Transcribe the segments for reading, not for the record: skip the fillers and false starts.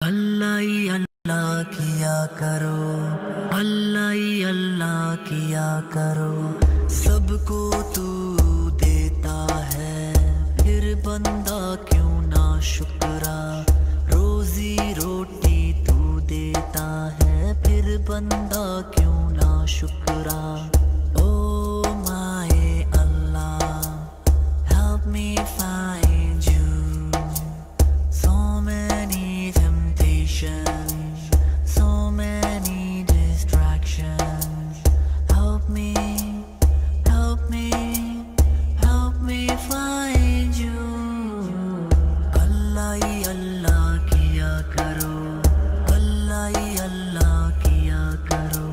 अल्लाह ही अल्लाह किया करो, अल्लाह ही अल्लाह किया करो। सबको तू देता है, फिर बंदा क्यों ना शुक्रा। रोजी रोटी तू देता है, फिर बंदा क्यों ना शुक्रा। ओ माय अल्लाह, help me find you. So many temptations, so many distractions. Help me, help me, help me find you. अल्लाह ही अल्लाह किया करो, अल्लाह ही अल्लाह किया करो।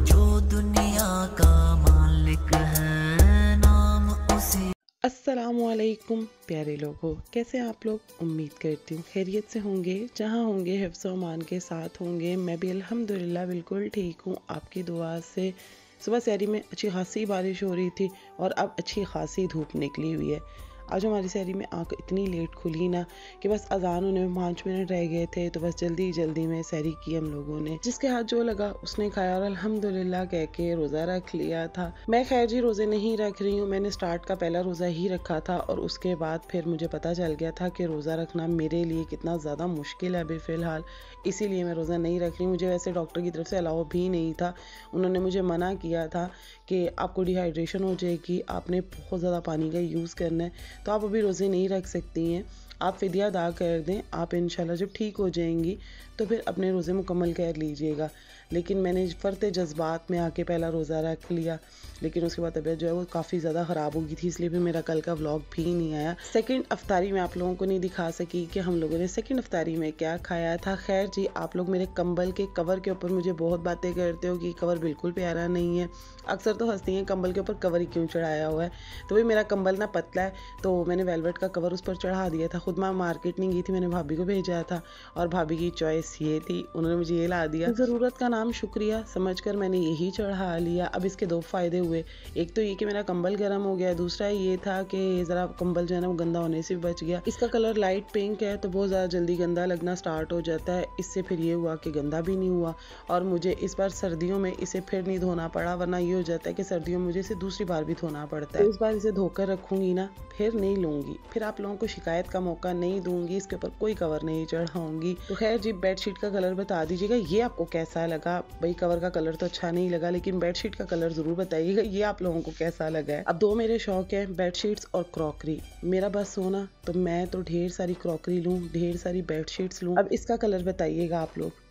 जो दुनिया का मालिक है, नाम उसी। अस्सलामुअलैकुम प्यारे लोगों, कैसे आप लोग। उम्मीद करती हूँ खैरियत से होंगे, जहाँ होंगे हिफ्ज़ व अमान के साथ होंगे। मैं भी अल्हम्दुलिल्लाह बिल्कुल ठीक हूँ, आपकी दुआ से। सुबह सहरी में अच्छी खासी बारिश हो रही थी और अब अच्छी खासी धूप निकली हुई है। आज हमारी सहरी में आँख इतनी लेट खुली ना कि बस अजान होने में 5 मिनट रह गए थे, तो बस जल्दी जल्दी में सहरी की हम लोगों ने। जिसके हाथ जो लगा उसने खाया और अल्हम्दुलिल्लाह कह के रोज़ा रख लिया था। मैं खैर जी रोज़े नहीं रख रही हूँ, मैंने स्टार्ट का पहला रोज़ा ही रखा था और उसके बाद फिर मुझे पता चल गया था कि रोज़ा रखना मेरे लिए कितना ज़्यादा मुश्किल है अभी फ़िलहाल, इसीलिए मैं रोज़ा नहीं रख रही। मुझे वैसे डॉक्टर की तरफ से अलाउ भी नहीं था, उन्होंने मुझे मना किया था कि आपको डिहाइड्रेशन हो जाएगी, आपने बहुत ज़्यादा पानी का यूज़ करना है, तो आप अभी रोज़े नहीं रख सकती हैं, आप फ़िदिया अदा कर दें। आप इंशाल्लाह जब ठीक हो जाएंगी तो फिर अपने रोज़े मुकम्मल कर लीजिएगा। लेकिन मैंने फ़र्ते जज्बात में आके पहला रोज़ा रख लिया, लेकिन उसके बाद तबीयत जो है वो काफ़ी ज़्यादा ख़राब हो गई थी, इसलिए फिर मेरा कल का व्लॉग भी नहीं आया। सेकंड अफ्तारी में आप लोगों को नहीं दिखा सकी कि हम लोगों ने सेकंड अफ्तारी में क्या खाया था। खैर जी, आप लोग मेरे कंबल के कवर के ऊपर मुझे बहुत बातें करते हो कि कवर बिल्कुल प्यारा नहीं है। अक्सर तो हंसती हैं कंबल के ऊपर कवर ही क्यों चढ़ाया हुआ है, तो भाई मेरा कंबल ना पतला है तो मैंने वेलवेट का कवर उस पर चढ़ा दिया था। खुद मैं मार्केट नहीं गई थी, मैंने भाभी को भेजा था और भाभी की चॉइस ये थी, उन्होंने मुझे ये ला दिया। ज़रूरत का नाम शुक्रिया समझकर मैंने यही चढ़ा लिया। अब इसके 2 फ़ायदे हुए, एक तो ये कि मेरा कंबल गर्म हो गया, दूसरा ये था कि ज़रा कंबल जो है ना वो गंदा होने से बच गया। इसका कलर लाइट पिंक है तो बहुत ज़्यादा जल्दी गंदा लगना स्टार्ट हो जाता है, इससे फिर ये हुआ कि गंदा भी नहीं हुआ और मुझे इस बार सर्दियों में इसे फिर नहीं धोना पड़ा, वरना ये हो जाता है कि सर्दियों में मुझे इसे दूसरी बार भी धोना पड़ता है। इस बार इसे धोकर रखूंगी ना, फिर नहीं लूंगी, फिर आप लोगों को शिकायत का मौका नहीं दूंगी, इसके ऊपर कोई कवर नहीं चढ़ाऊंगी। तो खैर जी, बेडशीट का कलर बता दीजिएगा ये आपको कैसा लगा। भाई कवर का कलर तो अच्छा नहीं लगा, लेकिन बेडशीट का कलर जरूर बताइएगा ये आप लोगों को कैसा लगा है। अब 2 मेरे शौक है, बेडशीट्स और क्रॉकरी। मेरा बस सोना तो मैं तो ढेर सारी क्रॉकरी लूँ, ढेर सारी बेडशीट्स लूँ। अब इसका कलर बताइएगा आप लोग।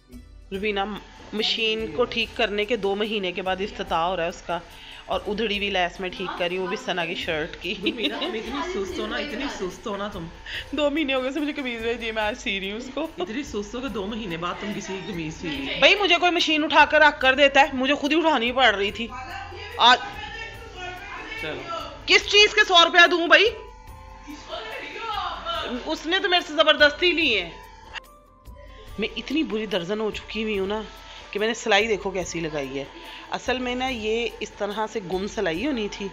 रुबीना मशीन को ठीक करने के 2 महीने के बाद इफ्तिताह हो रहा है उसका, और उधड़ी हुई लैस में ठीक करी, वो भी सना की शर्ट की। इतनी सुस्त हो ना, इतनी सुस्त हो ना तुम। 2 महीने हो गए से मुझे कमीज भेजी, मैं आज सी रही हूँ उसको। इतनी सुस्त हो कि 2 महीने बाद तुम किसी की कमीज सी रही। भाई मुझे कोई मशीन उठा कर रख कर देता है, मुझे खुद ही उठानी पड़ रही थी आज। चलो किस चीज के 100 रुपया दूं भाई, उसने तो मेरे से जबरदस्ती ली है। मैं इतनी बुरी दर्जन हो चुकी हुई हूँ ना कि मैंने सिलाई देखो कैसी लगाई है। असल में ना ये इस तरह से गुम सिलाई होनी थी,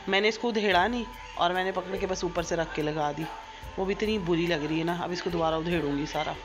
मैंने इसको उधेड़ा नहीं और मैंने पकड़ के बस ऊपर से रख के लगा दी, वो भी इतनी बुरी लग रही है ना। अब इसको दोबारा उधेड़ूंगी सारा।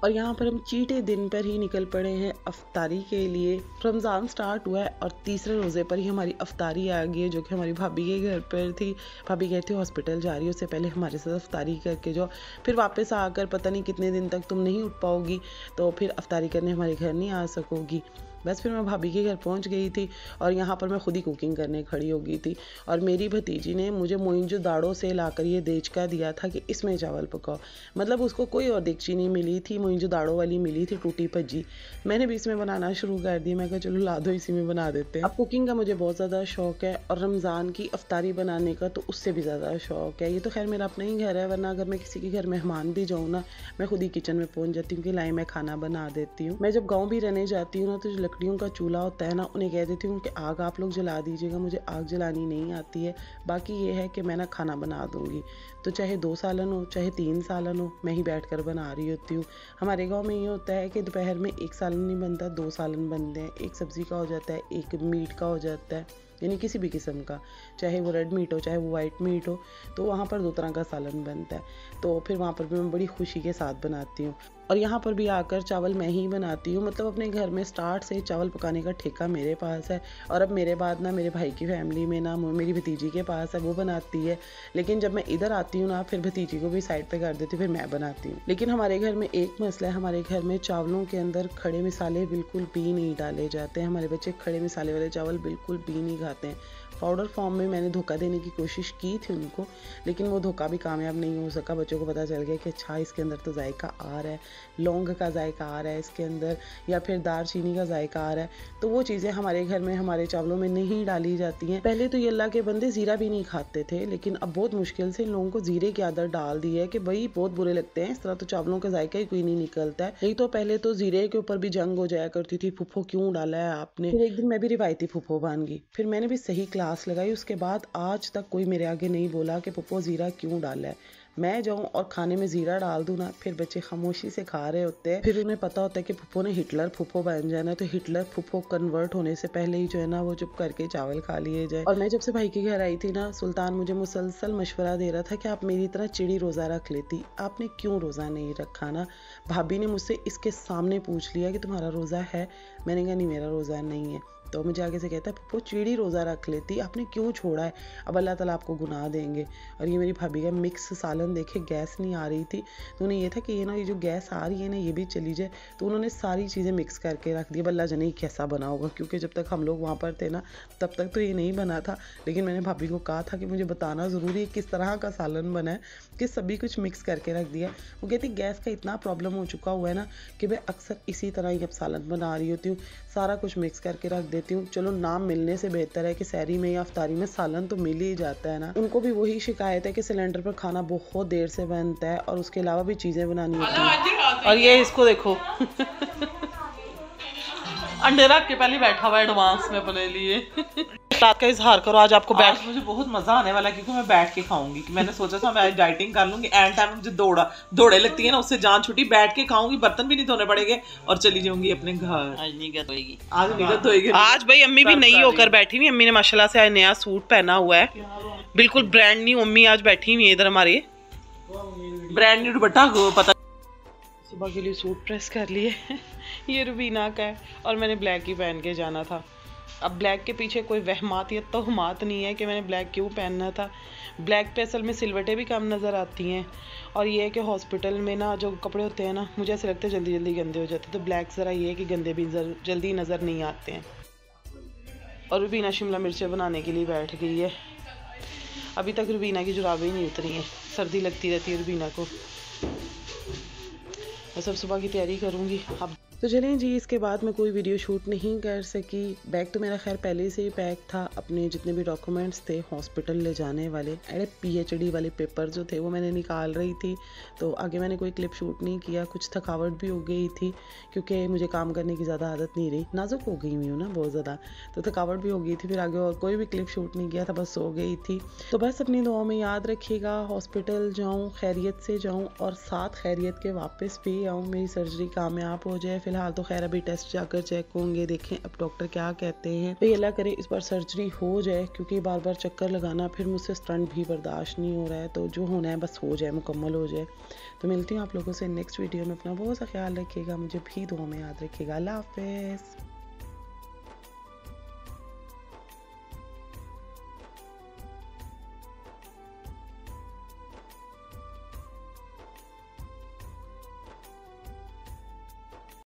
और यहाँ पर हम चीटे दिन पर ही निकल पड़े हैं अफ्तारी के लिए। रमज़ान स्टार्ट हुआ है और तीसरे रोज़े पर ही हमारी अफ्तारी आ गई है, जो कि हमारी भाभी के घर पर थी। भाभी कहती है हॉस्पिटल जा रही है, उससे पहले हमारे साथ अफ्तारी करके जाओ, फिर वापस आकर पता नहीं कितने दिन तक तुम नहीं उठ पाओगी, तो फिर अफ्तारी करने हमारे घर नहीं आ सकोगी। बस फिर मैं भाभी के घर पहुंच गई थी और यहाँ पर मैं खुद ही कुकिंग करने खड़ी हो गई थी। और मेरी भतीजी ने मुझे मोइंजो दाड़ो से लाकर ये देचका दिया था कि इसमें चावल पकाओ, मतलब उसको कोई और देगची नहीं मिली थी, मोइंजो दाड़ो वाली मिली थी टूटी भज्जी। मैंने भी इसमें बनाना शुरू कर दी, मैं कहा चलो ला दो इसी में बना देते हैं। अब कुकिंग का मुझे बहुत ज़्यादा शौक है और रमज़ान की अफ्तारी बनाने का तो उससे भी ज़्यादा शौक है। ये तो खैर मेरा अपना ही घर है, वरना अगर मैं किसी के घर मेहमान भी जाऊँ ना, मैं खुद ही किचन में पहुँच जाती हूँ कि लाई मैं खाना बना देती हूँ। मैं जब गाँव भी रहने जाती हूँ ना, तो जो लकड़ियों का चूल्हा होता है ना, उन्हें कह देती हूँ कि आग आप लोग जला दीजिएगा, मुझे आग जलानी नहीं आती है। बाकी ये है कि मैं ना खाना बना दूँगी, तो चाहे 2 सालन हो चाहे 3 सालन हो, मैं ही बैठ कर बना रही होती हूँ। हमारे गांव में ये होता है कि दोपहर में 1 सालन नहीं बनता, 2 सालन बनते हैं। एक सब्ज़ी का हो जाता है, एक मीट का हो जाता है, यानी किसी भी किस्म का, चाहे वो रेड मीट हो चाहे वो वाइट मीट हो, तो वहाँ पर 2 तरह का सालन बनता है। तो फिर वहाँ पर भी मैं बड़ी खुशी के साथ बनाती हूँ। और यहाँ पर भी आकर चावल मैं ही बनाती हूँ। मतलब अपने घर में स्टार्ट से चावल पकाने का ठेका मेरे पास है। और अब मेरे बाद ना मेरे भाई की फैमिली में ना मेरी भतीजी के पास है, वो बनाती है। लेकिन जब मैं इधर आती हूँ ना फिर भतीजी को भी साइड पे कर देती हूँ, फिर मैं बनाती हूँ। लेकिन हमारे घर में एक मसला है, हमारे घर में चावलों के अंदर खड़े मसाले बिल्कुल भी नहीं डाले जाते हैं। हमारे बच्चे खड़े मसाले वाले चावल बिल्कुल भी नहीं खाते हैं। पाउडर फॉर्म में मैंने धोखा देने की कोशिश की थी उनको, लेकिन वो धोखा भी कामयाब नहीं हो सका। बच्चों को पता चल गया कि अच्छा इसके अंदर तो जायका आ रहा है, लौंग का जायका आ रहा है इसके अंदर, या फिर दालचीनी का जायका आ रहा है। तो वो चीज़ें हमारे घर में हमारे चावलों में नहीं डाली जाती हैं। पहले तो ये अल्लाह के बंदे ज़ीरा भी नहीं खाते थे, लेकिन अब बहुत मुश्किल से इन लोगों को ज़ीरे की आदत डाल दी है कि भाई बहुत बुरे लगते हैं, इस तरह तो चावलों का जायका ही कोई नहीं निकलता है। नहीं तो पहले तो ज़ीरे के ऊपर भी जंग हो जाया करती थी, फुफो क्यों डाला है आपने। फिर एक दिन मैं भी रिवायती फुफो बन गई, फिर मैंने भी सही क्लास लगाई। उसके बाद आज तक कोई मेरे आगे नहीं बोला कि पप्पो ज़ीरा क्यों डाला है। मैं जाऊं और खाने में ज़ीरा डाल दूं ना, फिर बच्चे खामोशी से खा रहे होते हैं। फिर उन्हें पता होता है कि फुफो ने हिटलर फुफो बन जाना है, तो हिटलर फुफो कन्वर्ट होने से पहले ही जो है ना वो चुप करके चावल खा लिए जाए। और मैं जब से भाई के घर आई थी ना, सुल्तान मुझे मुसलसल मशवरा दे रहा था कि आप मेरी तरह चिड़ी रोज़ा रख लेती, आपने क्यों रोज़ा नहीं रखा ना। भाभी ने मुझसे इसके सामने पूछ लिया कि तुम्हारा रोज़ा है, मैंने कहा नहीं मेरा रोज़ा नहीं है। तो मुझे आगे से कहता है पप्पो चिड़ी रोज़ा रख लेती, आपने क्यों छोड़ा है, अब अल्लाह ताला आपको गुनाह देंगे। और ये मेरी भाभी का मिक्स सालन देखे गैस नहीं आ रही थी, तो उन्हें ये था कि ये ना ये जो गैस आ रही है ना ये भी चली जाए, तो उन्होंने सारी चीज़ें मिक्स करके रख दी। अब अल्लाह जाने कैसा बना होगा, क्योंकि जब तक हम लोग वहाँ पर थे ना तब तक तो ये नहीं बना था। लेकिन मैंने भाभी को कहा था कि मुझे बताना ज़रूरी है किस तरह का सालन बना है, कि सभी कुछ मिक्स करके रख दिया। वो कहती गैस का इतना प्रॉब्लम हो चुका हुआ है ना कि मैं अक्सर इसी तरह ही अब सालन बना रही होती हूँ, सारा कुछ मिक्स करके रख देती हूँ। चलो नाम मिलने से बेहतर है कि सहरी में या अफ्तारी में सालन तो मिल ही जाता है ना। उनको भी वही शिकायत है कि सिलेंडर पर खाना बहुत देर से बनता है और उसके अलावा भी चीज़ें बनानी होती हैं। और ये इसको देखो अंडे रख के पहले बैठा हुआ एडवांस में अपने लिए। रात का इजहार करो, आज आपको आज मुझे बहुत मजा आने वाला है, क्योंकि मैं बैठ के खाऊंगी। मैंने सोचा था मैं डाइटिंग कर लूंगी, एंड टाइम मुझे दौड़े लगती है ना, उससे जान छुट्टी, बैठ के खाऊंगी, बर्तन भी नहीं धोने पड़ेंगे और चली जाऊंगी अपने घर। आज निगत होगी, आज निगत होगी। आज भाई अम्मी भी नई होकर बैठी हुई। अम्मी ने माशाल्लाह से आज नया सूट पहना हुआ है, बिल्कुल ब्रांड न्यू। अम्मी आज बैठी हुई है इधर हमारे, ब्रांड न्यू दुपट्टा पता। सुबह के लिए सूट प्रेस कर लिए ये रुबीना का है और मैंने ब्लैक ही पहन के जाना था। अब ब्लैक के पीछे कोई वहमात या तोहमात नहीं है कि मैंने ब्लैक क्यों पहनना था। ब्लैक पे असल में सिलवटें भी कम नज़र आती हैं, और ये है कि हॉस्पिटल में ना जो कपड़े होते हैं ना मुझे ऐसे लगता है जल्दी जल्दी गंदे हो जाते हैं, तो ब्लैक ज़रा ये है कि गंदे भी जल्दी नज़र नहीं आते हैं। और रुबीना शिमला मिर्चें बनाने के लिए बैठ गई है। अभी तक रुबीना की जुराबें ही नहीं उतरी हैं, सर्दी लगती रहती है रुबीना को। मैं सब सुबह की तैयारी करूँगी। अब तो चलें जी, इसके बाद मैं कोई वीडियो शूट नहीं कर सकी। बैग तो मेरा खैर पहले से ही पैक था, अपने जितने भी डॉक्यूमेंट्स थे हॉस्पिटल ले जाने वाले, अरे PhD वाले पेपर जो थे वो मैंने निकाल रही थी, तो आगे मैंने कोई क्लिप शूट नहीं किया। कुछ थकावट भी हो गई थी क्योंकि मुझे काम करने की ज़्यादा आदत नहीं रही, नाजुक हो गई हुई हूँ ना बहुत ज़्यादा, तो थकावट भी हो गई थी। फिर आगे और कोई भी क्लिप शूट नहीं किया था, बस सो गई थी। तो बस अपनी दुआ में याद रखिएगा, हॉस्पिटल जाऊँ खैरियत से जाऊँ और साथ खैरियत के वापस भी आऊँ, मेरी सर्जरी कामयाब हो जाए। फिलहाल तो खैर अभी टेस्ट जाकर चेक होंगे, देखें अब डॉक्टर क्या कहते हैं। भाई अल्लाह करे इस बार सर्जरी हो जाए, क्योंकि बार बार चक्कर लगाना फिर मुझसे स्टंट भी बर्दाश्त नहीं हो रहा है। तो जो होना है बस हो जाए, मुकम्मल हो जाए। तो मिलती हूँ आप लोगों से नेक्स्ट वीडियो में। अपना बहुत सा ख्याल रखिएगा, मुझे भी दुआ में याद रखिएगा। अल्लाह हाफिज़।